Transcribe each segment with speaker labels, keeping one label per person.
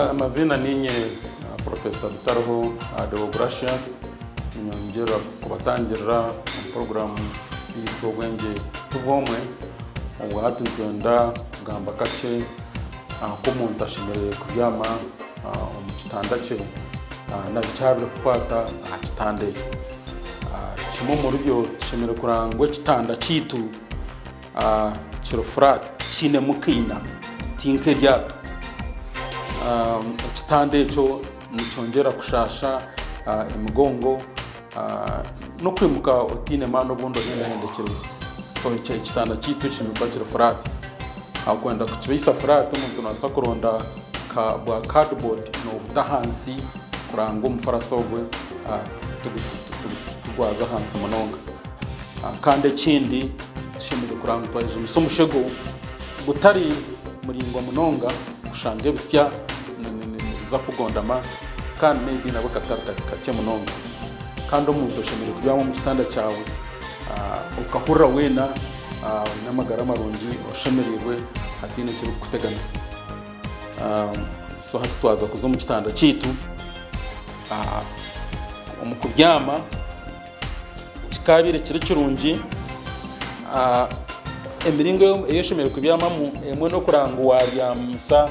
Speaker 1: amazina ninye Professor Bitaroho Deogratias nyongera kubatangira program y'itogwenge tubomwe ubwati twenda gamba kace ko umuntu ashemereye kuryama mu kitanda cye na cyabire kwata kitande kimwe mu rubyo shemere kurangwe kitanda citu kirofrat kine mukina tinke ryato kitande cyo nicyongera kushasha imigongo no kwimuka otine mano bundo hendekero so icyo kitanda citu kimwe kirofrat akwenda kukibisa frat umuntu nasa kuronda ka bwa cardboard no butahansi kurango umufarasogwe tugwaza hansi munonga kandi kindi shimire kuranga twaje mushego gutari muringwa munonga ushanje bisya za kugondama kandi maybe nabo katarta kake munonga kandi umuntu shimire kubyamo mu kitanda cyawe ukahura wena n'amagara marungi oshemererwe hatine kiri kuteganisa so hati twaza kuzo mu kitanda citu umukubyama kikabire kiri kirungi emiringo yeshemere kubyama mu emwe no kuranga waryamsa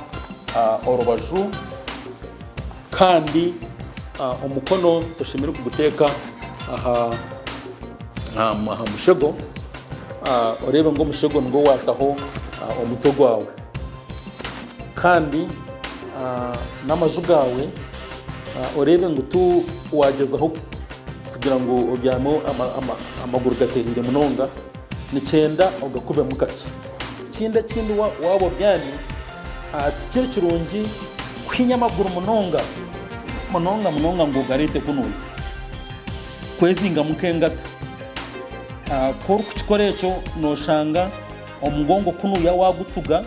Speaker 1: orobaju kandi umukono toshemere kuguteka aha mushego orebe ngo mushego ngo wataho umutogo wawe kandi n'amazu gawe orebe ngo tu wagezaho kugira ngo ubyamo amaguru gaterire munonga nicenda ugakube mukake kindi wabo byani atikire kirungi kwinyamaguru munonga ngo garete kunuye kwezinga mukengata ko kukikorecho noshanga omugongo kunuya wagutuga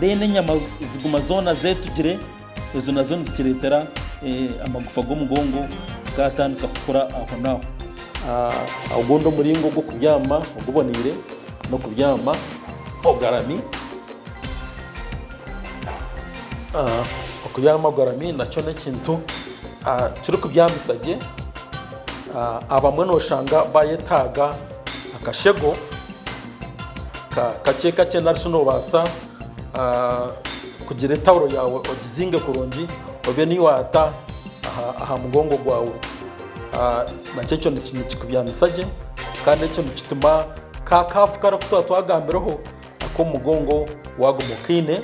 Speaker 1: dene nyama ziguma zona zetugire ezo nazo zikiretera amagufa go mugongo gatandika gukora aho naho agondo muringo go kubyama ugubonire no kubyama ogarami okubyama ogarami naco nekintu kiri kubyamisage abamwe noshanga bayetaga akashego kake narushino basa kugira tawro yawe ogizinge kurungi obe ni wata aha mugongo gwawe nakecyo nikikubyamisage kandi cyo nikituma kafu karakutwa twagambireho ako mugongo wagumukine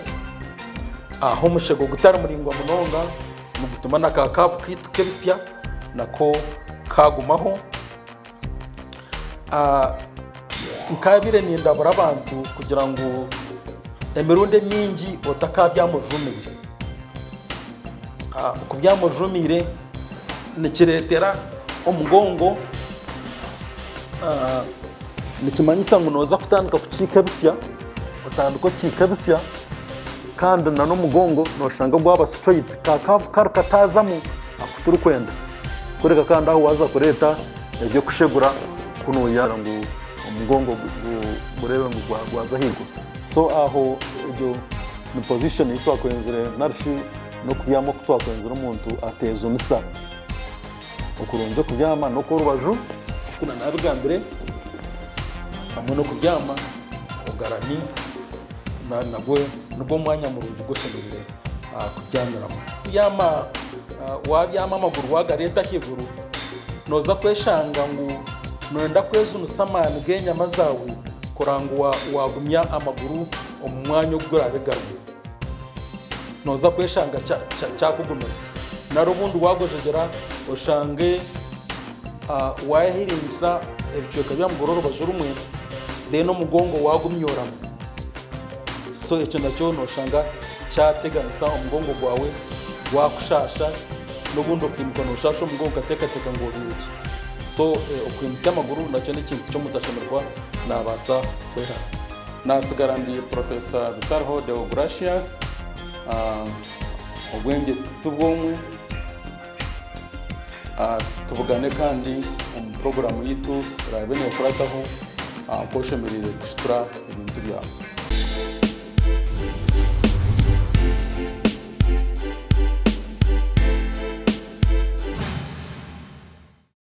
Speaker 1: aho mushego gutara muringwa munonga mu gutuma nakakafu kitukebisya nako kagumaho nkabire nindabura abantu kugira ngo emirunde mingi otakabyamujumire kubyamujumire nikiretera omugongo nikimanyisa ngo noza kutandika kukikabisya otandiko kikabisya kandi na no mugongo noshanga gwaba straight kakatazamu akuturu kwenda kureka kandi aho waza kureta ibyo kushegura kuno yara ngo umugongo burebe ngo gwaza higo so aho ibyo ni position yitwa kwenzere narshi no kubyama kutwa kwenzera umuntu ateza umisa ukurunje kubyama no kurubaju kuna nabigambire hamwe no kubyama ugarani nagwe nubwo mwanya mu rundi goshemerere kubyamiramo kubyama wabyama amaguru wagareta higuru noza kweshanga ngo nenda kweza unusamani genyama zawe kurangwa wagumya amaguru omwanya ugurabegaru noza kweshanga cyakugumira narubundi wagojegera oshange wahirinza ebicweka byamugororo bajurumwe deno mugongo wagumyoramo so icyo nacyo noshanga cyateganisa umugongo gwawe wakushasha n'ubundi ukimuka noshasha umugongo ateka ngo biriki so ukwimisa amaguru nacyo n'ikintu cyo mutashemerwa nabasa kwera nasigarandiye Professor Bitaroho Deogratias ubwenge tubwomwe tubugane kandi mu program yitu rabene kurataho koshemerere gushtura ibintu byabo